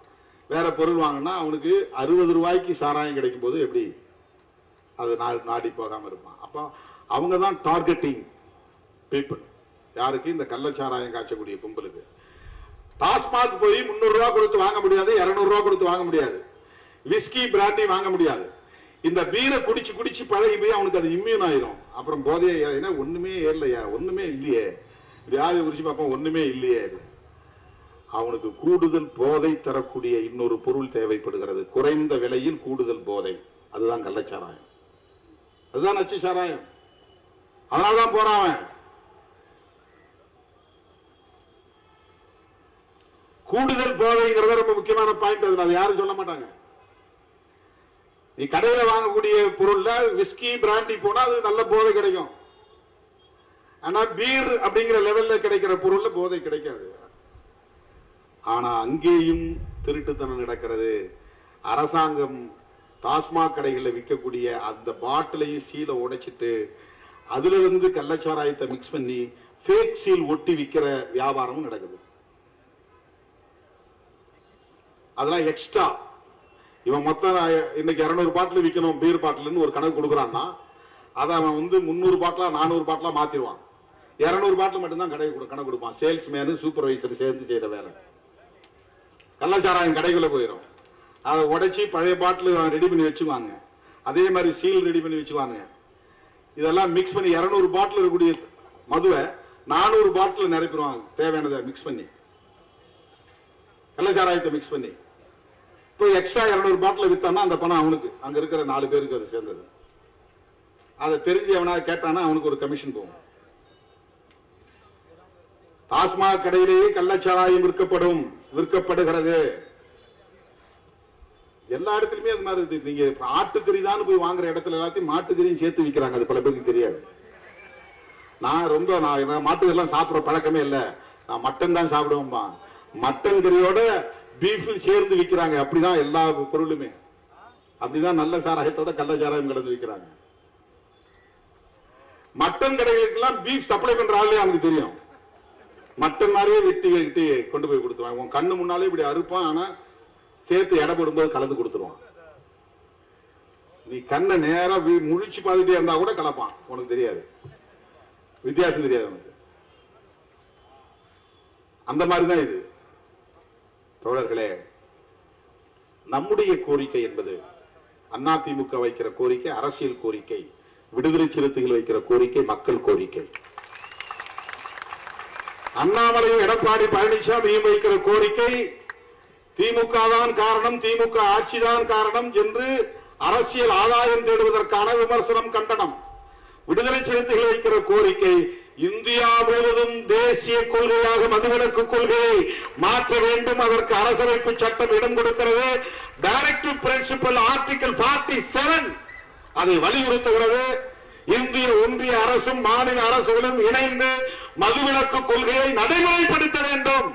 வேற பொருள் வாங்கினா அவனுக்கு 60 ரூபாய்க்கு சாராயம் கிடைக்கும் போது எப்படி அது நாடி போகாம இருப்பான். அப்ப அவங்க தான் டார்கெட்டிங் பீப்புள். யாருக்கு? இந்த கள்ளச்சாராயம் காய்ச்சக்கூடிய கும்பலுக்கு. டாஸ்மாக் போய் 300 ரூபாய் கொடுத்து வாங்க முடியாது, 200 ரூபாய் கொடுத்து வாங்க முடியாது, விஸ்கி பிராண்டி வாங்க முடியாது. இந்த பீரை குடிச்சு குடிச்சு பழகி போய் அவனுக்கு அது இம்யூன் ஆயிரும். அப்புறம் போதைய ஒண்ணுமே ஏறலையா, ஒண்ணுமே இல்லையே, வியாதி குறிச்சு பார்ப்போம், ஒண்ணுமே இல்லையே. அவனுக்கு கூடுதல் போதை தரக்கூடிய இன்னொரு பொருள் தேவைப்படுகிறது, குறைந்த விலையில் கூடுதல் போதை. அதுதான் கள்ளச்சாராயம், அதுதான் நச்சு சாராயம். அதனாலதான் போறான் அவன். கூடுதல் போதைங்கிறத ரொம்ப முக்கியமான பாயிண்ட். அது யாரும் சொல்ல மாட்டாங்க. நீ கடையில வாங்கக்கூடிய பொருள்ல விஸ்கி பிராண்டி போனா அது நல்ல போதை கிடைக்கும். ஆனா பீர் அப்படிங்கிற லெவல்ல கிடைக்கிற பொருள்ல போதை கிடைக்காது. ஆனா அங்கேயும் திருட்டுத்தனம் நடக்கிறது. அரசாங்கம் டாஸ்மாக் கடைகளில் விற்கக்கூடிய அந்த பாட்டிலையும் சீலை உடைச்சிட்டு அதுல கள்ளச்சாராயத்தை மிக்ஸ் பண்ணி ஃபேக் சீல் ஒட்டி விற்கிற வியாபாரமும் நடக்குது. அதெல்லாம் எக்ஸ்ட்ரா. இவன் மொத்தம் இன்னைக்கு 200 பாட்டில் விற்கணும் பீர் பாட்டில்னு ஒரு கணக்கு கொடுக்குறான்னா அதை அவன் 300 பாட்டிலா 400 பாட்டிலா மாத்திடுவான். 200 பாட்டில் மட்டும்தான் கடை கணக்கு கொடுப்பான். சேல்ஸ்மேனு சூப்பர்வைசர் சேர்ந்து செய்யற வேலை. கள்ளச்சாராயம் கடைக்குள்ள போயிடும். அதை உடைச்சி பழைய பாட்டில் ரெடி பண்ணி வச்சுக்குவாங்க. அதே மாதிரி சீல் ரெடி பண்ணி வச்சுக்குவாங்க. இதெல்லாம் மிக்ஸ் பண்ணி 200 பாட்டில் இருக்கக்கூடிய மதுவை 400 பாட்டில் நிரப்பிடுவாங்க. தேவையானதை மிக்ஸ் பண்ணி கள்ளச்சாராயத்தை மிக்ஸ் பண்ணி இப்போ எக்ஸ்ட்ரா 200 பாட்டில் வித்தானா அந்த பணம் அவனுக்கு, அங்க இருக்கிற 4 பேருக்கு அது சேர்ந்தது. அதை தெரிஞ்சு அவனா கேட்டானா அவனுக்கு ஒரு கமிஷன் போகும். டாஸ்மாக் கடையிலேயே கள்ளச்சாராயம் விற்கப்படுகிறது. எல்லா இடத்துலயுமே அது மாதிரி இருக்கு. நீங்க ஆட்டுக்கறி தான் போய் வாங்குற இடத்துல எல்லாத்தையும் மாட்டுக்கறியும் சேர்த்து விற்கிறாங்க. அது பல பேருக்கு தெரியாது. நான் மாட்டுக்கறிலாம் சாப்பிடுற பழக்கமே இல்லை. நான் மட்டன் தான் சாப்பிடுவேன்பா. மட்டன் கறியோட பீஃப் சேர்ந்து விற்கிறாங்க. அப்படிதான் எல்லா பொருளுமே. அப்படிதான் நல்ல சாராயத்தோட கள்ளச்சாராயம் கலந்து விற்கிறாங்க. மட்டன் கடைகளுக்கெல்லாம் பீஃப் சப்ளை பண்ற ஆளே அவனுக்கு தெரியும். மட்டன் மாதிரியே வெட்டி கொண்டு போய் கொடுத்துருவாங்க. உன் கண்ணு முன்னாலே இப்படி அறுப்பான். ஆனா சேர்த்து எடை போடும்போது கலந்து கொடுத்துருவான். நீ கண்ணை நேரா முழிச்சு பார்த்துட்டே இருந்தா கூட கலப்பான். உனக்கு தெரியாது, வித்தியாசம் தெரியாது உனக்கு. அந்த மாதிரிதான் இது. தோழர்களே, நம்முடைய கோரிக்கை என்பது அதிமுக வைக்கிற கோரிக்கை அரசியல் கோரிக்கை, விடுதலை சிறுத்தைகள் வைக்கிற கோரிக்கை மக்கள் கோரிக்கை. அண்ணாமலையும் எடப்பாடி பழனிசாமியும் வைக்கிற கோரிக்கை திமுக தான் காரணம், திமுக ஆட்சிதான் காரணம் என்று அரசியல் ஆதாயம் தேடுவதற்கான விமர்சனம், கண்டனம். விடுதலை சிறுத்தைகள் வைக்கிற கோரிக்கை இந்தியா முழுவதும் தேசிய கொள்கையாக மதுவிலக்கு கொள்கையை மாற்ற வேண்டும். அதற்கு அரசமைப்பு சட்டம் இடம் கொடுக்கிறது. டைரக்டிவ் பிரின்சிபல் ஆர்டிகல் 47 அதை வலியுறுத்துகிறது. இந்திய ஒன்றிய அரசும் மாநில அரசுகளும் இணைந்து மதுவிலக்கு கொள்கையை நடைமுறைப்படுத்த வேண்டும்.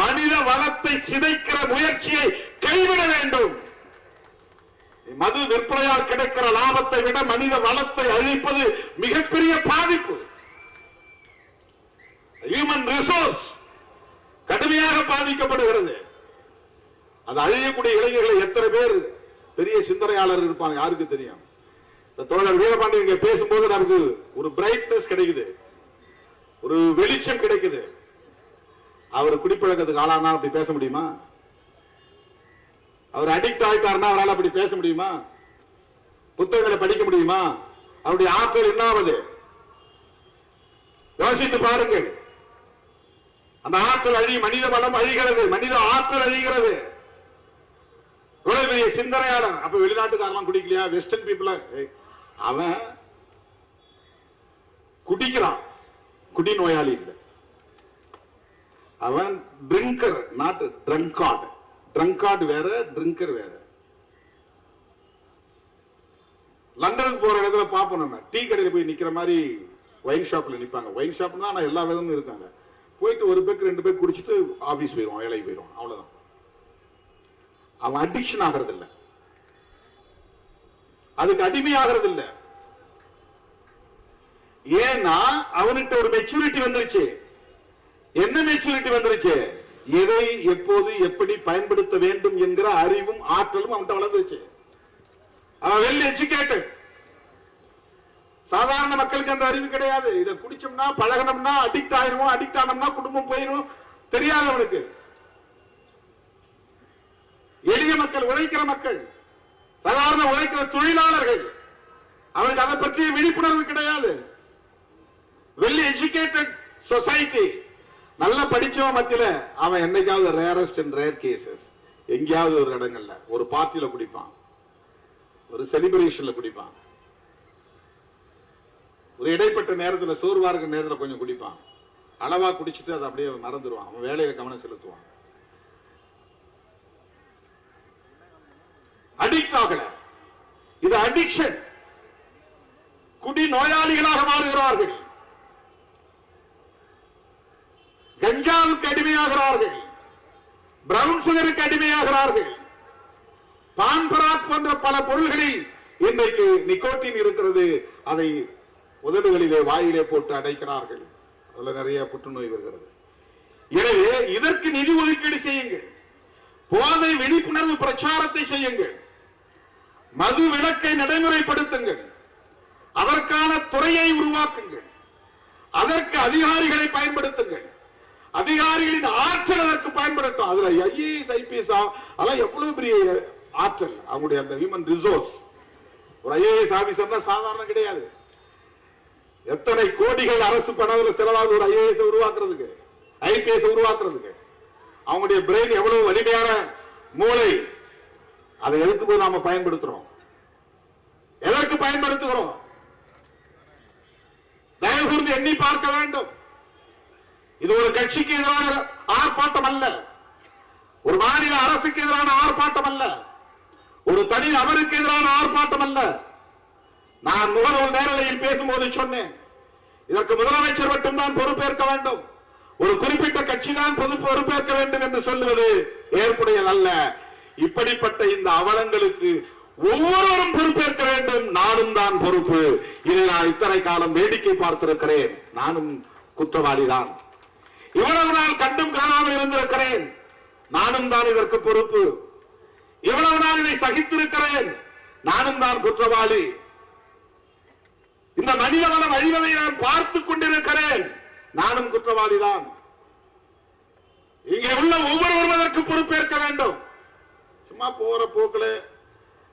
மனித வளத்தை சிதைக்கிற முயற்சியை கைவிட வேண்டும். மது விற்பனையால் கிடைக்கிற லாபத்தை விட மனித வளத்தை அழிப்பது மிகப்பெரிய பாதிப்பு. ஹியூமன் ரிசோர்ஸ் கடுமையாக பாதிக்கப்படுகிறது. அது அழியக்கூடிய இளைஞர்களை எத்தனை பேர் பெரிய சிந்தனையாளர் இருப்பாங்க யாருக்கு தெரியும். தோழர் வீரபாண்டி இங்க பேசும்போது நமக்கு ஒரு பிரைட்னஸ் கிடைக்குது, ஒரு வெளிச்சம் கிடைக்குது. அவர் குடிப்பழக்கத்துக்கு ஆளானா அப்படி பேச முடியுமா? அவர் அடிக்ட் ஆயிட்டாருன்னா அவரால் அப்படி பேச முடியுமா? புத்தகங்களை படிக்க முடியுமா? அவருடைய ஆற்றல் என்னாவது யோசித்து பாருங்கள். அந்த ஆற்றல் மனித வளம் அழிகிறது, மனித ஆற்றல் அழிகிறது. சிந்தனையாளர். அப்ப வெளிநாட்டுக்காரெல்லாம் குடிக்கலையா? வெஸ்டர்ன் பீப்புள அவன் குடிக்கிறான், குடி நோயாளி இல்லை. அவன் ட்ரிங்கர், நாட் ட்ரங்கார்டு. ட்ரங்கார்டு வேற, ட்ரிங்கர் வேற. லண்டனுக்கு போற இடத்துல பார்ப்போம், நம்ம டீ கடையில் போய் நிக்கிற மாதிரி ஒயின் ஷாப்ல நிப்பாங்க. ஒயின் ஷாப் தான் எல்லா விதமும் இருக்காங்க. போயிட்டு ஒரு பேக்கு 2 பேக் குடிச்சிட்டு ஆபீஸ் போயிடுவான், வேலைக்கு போயிடுவான். அவ்வளவுதான். அவன் அடிக்ஷன் ஆகிறது இல்லை, அதுக்கு அடிமையாகிறது இல்லை. ஏன்னா அவனுக்கு ஒரு மெச்சூரிட்டி வந்துருச்சு. என்ன மெச்சூரிட்டி வந்துருச்சு? எதை எப்போது எப்படி பயன்படுத்த வேண்டும் என்கிற அறிவும் ஆற்றலும் அவன்கிட்ட வளர்ந்துருச்சு. அவன் வெல் எஜுகேட்டட். சாதாரண மக்களுக்கு அந்த அறிவு கிடையாது. இதை குடிச்சோம்னா பழகணும்னா அடிக்ட் ஆயிருவோம், அடிக்ட் ஆனோம்னா குடும்பம் போயிடும், தெரியாது அவனுக்கு. எளிய மக்கள், உழைக்கிற மக்கள், சாதாரண உழைக்கிற தொழிலாளர்கள், அவனுக்கு அதை பற்றிய விழிப்புணர்வு கிடையாது. வெல் எஜுகேட்டட் சொசைட்டி, நல்ல படிச்சவன் மத்தியில அவன் என்னைக்காவது ரேரஸ்ட் அண்ட் ரேர் கேசஸ் எங்கேயாவது ஒரு இடங்கள்ல ஒரு பார்ட்டியில குடிப்பான். ஒரு செலிப்ரேஷன்ல குடிப்பான், ஒரு இடைப்பட்ட நேரத்தில் சோர்வா இருக்கிற நேரத்தில் கொஞ்சம் குடிப்பான், அளவா குடிச்சிட்டு அதை அப்படியே மறந்துடுவான், அவன் வேலையில கவனம் செலுத்துவான். அடிக்ட் ஆகல, இது அடிக்ஷன். குடி நோயாளிகளாக மாறுகிறார்கள், கஞ்சாவுக்கு அடிமையாகிறார்கள், பிரவுன் சுகருக்கு அடிமையாகிறார்கள், பான் பராக் போன்ற பல பொருள்களில் இன்றைக்கு நிக்கோட்டின் இருக்கிறது. அதை உதடுகளிலே வாயிலே போட்டு அடைக்கிறார்கள், அதுல நிறைய புற்றுநோய் வருகிறது. எனவே இதற்கு நிதி ஒதுக்கீடு செய்யுங்கள், போதை விழிப்புணர்வு பிரச்சாரத்தை செய்யுங்கள், மது விலக்கை நடைமுறைப்படுத்துங்கள், அதற்கான துறையை உருவாக்குங்கள், அதற்கு அதிகாரிகளை பயன்படுத்துங்கள், அதிகாரிகளின் ஆற்றல் அதற்கு பயன்படுத்தும். அதுல ஐஏஎஸ் ஐபிஎஸ் அதெல்லாம் எவ்வளவு பெரிய ஆற்றல், அவங்களுடைய அந்த ஹியூமன் ரிசோர்ஸ். ஒரு ஐஏஎஸ் ஆபீசர் தான் சாதாரண கிடையாது. எத்தனை கோடிகள் அரசு பணத்துல செலவாக ஒரு ஐஏஎஸ் உருவாக்குறதுக்கு, ஐபிஎஸ் உருவாக்குறதுக்கு. அவங்களுடைய பிரெயின் எவ்வளவு வலிமையான மூளை, அதை எதுக்கு போய் நாம பயன்படுத்துறோம், எதற்கு பயன்படுத்துகிறோம்? தயவு கூர்ந்து எண்ணி பார்க்க வேண்டும். இது ஒரு கட்சிக்கு எதிரான ஆர்ப்பாட்டம் அல்ல, ஒரு மாநில அரசுக்கு எதிரான ஆர்ப்பாட்டம் அல்ல, ஒரு தனி நபருக்கு எதிரான ஆர்ப்பாட்டம் அல்ல. நான் முகநூல் நேரலையில் பேசும்போது சொன்னேன், இதற்கு முதலமைச்சர் மட்டும்தான் பொறுப்பேற்க வேண்டும், ஒரு குறிப்பிட்ட கட்சி தான் பொறுப்பேற்க வேண்டும் என்று சொல்லுவது ஏற்புடையது அல்ல. இப்படிப்பட்ட இந்த அவலங்களுக்கு ஒவ்வொருவரும் பொறுப்பேற்க வேண்டும். நானும் தான் பொறுப்பு. இதை நான் இத்தனை காலம் வேடிக்கை பார்த்திருக்கிறேன், நானும் குற்றவாளிதான். இவ்வளவு நாள் கண்டும் காணாமல் இருந்திருக்கிறேன், நானும் தான் இதற்கு பொறுப்பு. இவ்வளவு நாள் இதை சகித்திருக்கிறேன், நானும் தான் குற்றவாளி. இந்த மனித வளம் அழிவதை நான் பார்த்துக் கொண்டிருக்கிறேன், நானும் குற்றவாளிதான். இங்கே உள்ள ஒவ்வொருவரும் அதற்கு பொறுப்பேற்க வேண்டும். சும்மா போற போக்குல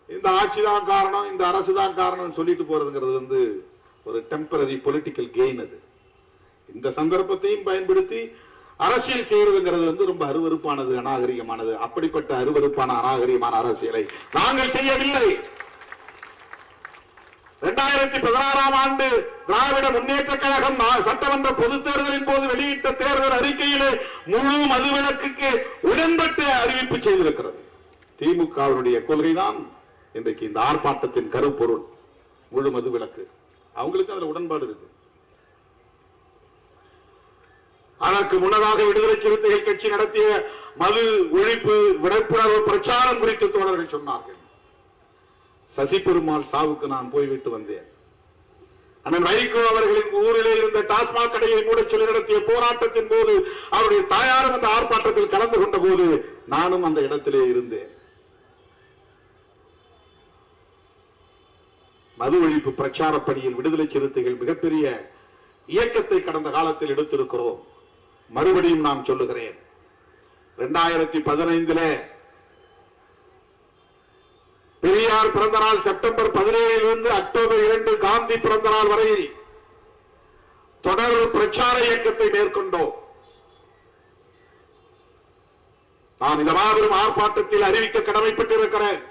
இந்த ஆட்சி தான் காரணம், இந்த அரசு தான் காரணம் சொல்லிட்டு போறதுங்கிறது ஒரு டெம்பரரி பொலிட்டிக்கல் கெயின். அது இந்த சந்தர்ப்பத்தையும் பயன்படுத்தி அரசியல் செய்யறதுங்கிறது ரொம்ப அருவருப்பானது, அநாகரிகமானது. அப்படிப்பட்ட அருவருப்பான அநாகரிகமான அரசியலை நாங்கள் செய்யவில்லை. 2016 ஆண்டு திராவிட முன்னேற்ற கழகம் சட்டமன்ற பொதுத் தேர்தலின் போது வெளியிட்ட தேர்தல் அறிக்கையிலே முழு மதுவிலக்குக்கு உடன்பட்டு அறிவிப்பு செய்திருக்கிறது. திமுகவினுடைய கொள்கைதான் இன்றைக்கு இந்த ஆர்ப்பாட்டத்தின் கருப்பொருள், முழு மதுவிலக்கு. அவங்களுக்கு அதுல உடன்பாடு இருக்கு. அதற்கு முன்னதாக விடுதலை சிறுத்தைகள் கட்சி நடத்திய மது ஒழிப்பு விழிப்புணர்வு பிரச்சாரம் குறித்து தோழர்கள் சொன்னார்கள். சசி பெருமாள் சாவுக்கு நான் போய்விட்டு வந்தேன். அண்ணன் வைகோ அவர்களின் ஊரிலே இருந்த டாஸ்மாக் கடையை மூட சொல்லி நடத்திய போராட்டத்தின் போது அவருடைய தாயாரும் அந்த ஆர்ப்பாட்டத்தில் கலந்து கொண்ட போது நானும் அந்த இடத்திலே இருந்தேன். மது ஒழிப்பு பிரச்சார பணியில் விடுதலை சிறுத்தைகள் மிகப்பெரிய இயக்கத்தை கடந்த காலத்தில் எடுத்திருக்கிறோம். மறுபடியும் நான் சொல்லுகிறேன், 2015 பெரியார் பிறந்த நாள் செப்டம்பர் 17 அக்டோபர் 2 காந்தி பிறந்த நாள் வரையில் தொடர் பிரச்சார இயக்கத்தை மேற்கொண்டோம். நான் இந்த மாபெரும் ஆர்ப்பாட்டத்தில் அறிவிக்க கடமைப்பட்டிருக்கிறேன்.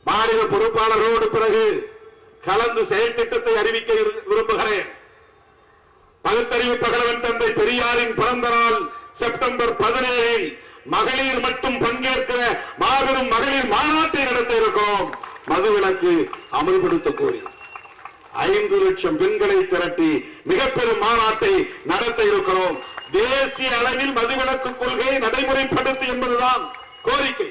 மாநில பொறுப்பாளர்களோடு பிறகு கலந்து செயல் திட்டத்தை அறிவிக்க விரும்புகிறேன். பகுத்தறிவு பகலவன் தந்தை பெரியாரின் பிறந்த நாள் செப்டம்பர் 17 மகளிர் மட்டும் பங்கேற்கிற மாபெரும் மகளிர் மாநாட்டை நடத்த இருக்கிறோம். மதுவிலக்கு அமல்படுத்த கோரி 5 லட்சம் பெண்களை திரட்டி மிகப்பெரும் மாநாட்டை நடத்த இருக்கிறோம். தேசிய அளவில் மதுவிலக்கு கொள்கையை நடைமுறைப்படுத்து என்பதுதான் கோரிக்கை.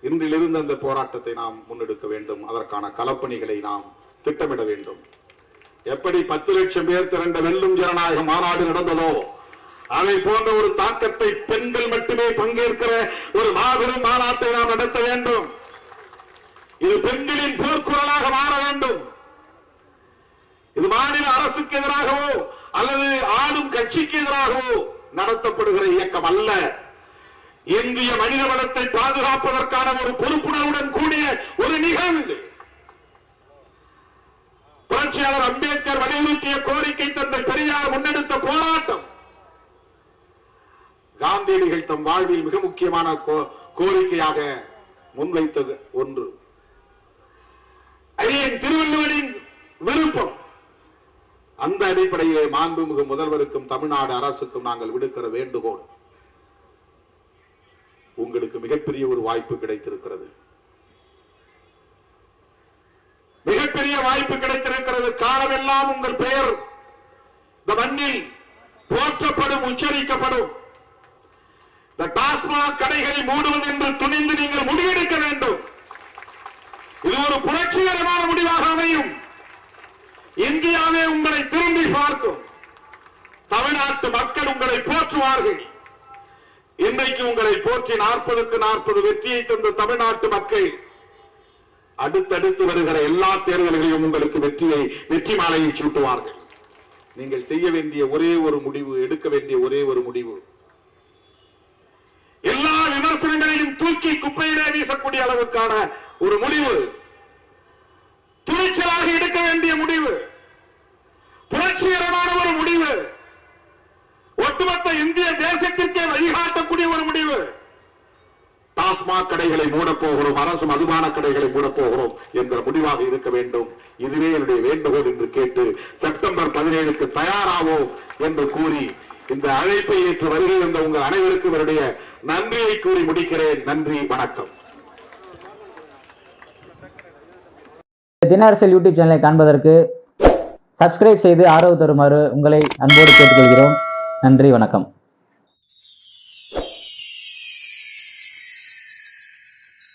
இன்றிலிருந்து அந்த போராட்டத்தை நாம் முன்னெடுக்க வேண்டும். அதற்கான களப்பணிகளை நாம் திட்டமிட வேண்டும். எப்படி 10 லட்சம் பேர் திரண்ட வெல்லும் ஜனநாயக மாநாடு நடந்ததோ அதை போன்ற ஒரு தாக்கத்தை பெண்கள் மட்டுமே பங்கேற்கிற ஒரு மாபெரும் மாநாட்டை நாம் நடத்த வேண்டும். இது பெண்களின் போர்க்குரலாக மாற வேண்டும். இது மாநில அரசுக்கு எதிராகவோ அல்லது ஆளும் கட்சிக்கு எதிராகவோ நடத்தப்படுகிற இயக்கம் அல்ல. இந்திய மனித வளத்தை பாதுகாப்பதற்கான ஒரு பொறுப்புணர்வுடன் கூடிய ஒரு நிகழ்வு. புரட்சியாளர் அம்பேத்கர் வலியுறுத்திய கோரிக்கை தந்தை பெரியார் முன்னெடுத்த போராட்டம். காந்தியடிகள் தம் வாழ்வில் மிக முக்கியமான கோரிக்கையாக முன்வைத்தது ஒன்று. ஐயன் திருவள்ளுவரின் விருப்பம். அந்த அடிப்படையிலே மாண்புமிகு முதல்வருக்கும் தமிழ்நாடு அரசுக்கும் நாங்கள் விடுக்கிற வேண்டுகோள், உங்களுக்கு மிகப்பெரிய ஒரு வாய்ப்பு கிடைத்திருக்கிறது. மிகப்பெரிய வாய்ப்பு கிடைத்திருக்கிறது. காலமெல்லாம் உங்கள் பெயர் இந்த மண்ணில் போற்றப்படும், உச்சரிக்கப்படும். இந்த டாஸ்மாக் கடைகளை மூடுவது என்று துணிந்து நீங்கள் முடிவெடுக்க வேண்டும். இது ஒரு புரட்சிகரமான முடிவாக அமையும். இந்தியாவே உங்களை திரும்பி பார்க்கும். தமிழ்நாட்டு மக்கள் உங்களை போற்றுவார்கள். இன்றைக்கு உங்களை போற்றி 40க்கு 40 வெற்றியை தந்த தமிழ்நாட்டு மக்கள் அடுத்தடுத்து வருகிற எல்லா தேர்தல்களையும் உங்களுக்கு வெற்றி மாலையை சூட்டுவார்கள். நீங்கள் செய்ய வேண்டிய ஒரே ஒரு முடிவு, எடுக்க வேண்டிய ஒரே ஒரு முடிவு, எல்லா விமர்சனங்களையும் தூக்கி குப்பையிலே வீசக்கூடிய அளவுக்கான ஒரு முடிவு, துணிச்சலாக எடுக்க வேண்டிய முடிவு, புரட்சிகரமான ஒரு முடிவு, ஒட்டுமொத்த இந்திய தேசத்திற்கே வழிகாட்டக்கூடிய ஒரு முடிவு. டாஸ்மாக் கடைகளை மூடப்போகிறோம், அரசு மதுபான கடைகளை மூடப்போகிறோம் என்ற முடிவாக இருக்க வேண்டும். இதுவே என்னுடைய வேண்டுகோள் என்று கேட்டு செப்டம்பர் 17க்கு தயாராவோம் என்று கூறி இந்த அழைப்பை ஏற்று வருகை வந்த உங்கள் அனைவருக்கும் என்னுடைய நன்றியை கூறி முடிக்கிறேன். நன்றி, வணக்கம். தினஅரசியல் யூடியூப் சேனலை காண்பதற்கு சப்ஸ்கிரைப் செய்து ஆதரவு தருமாறு உங்களை அன்போடு கேட்டுக்கொள்கிறோம். நன்றி, வணக்கம்.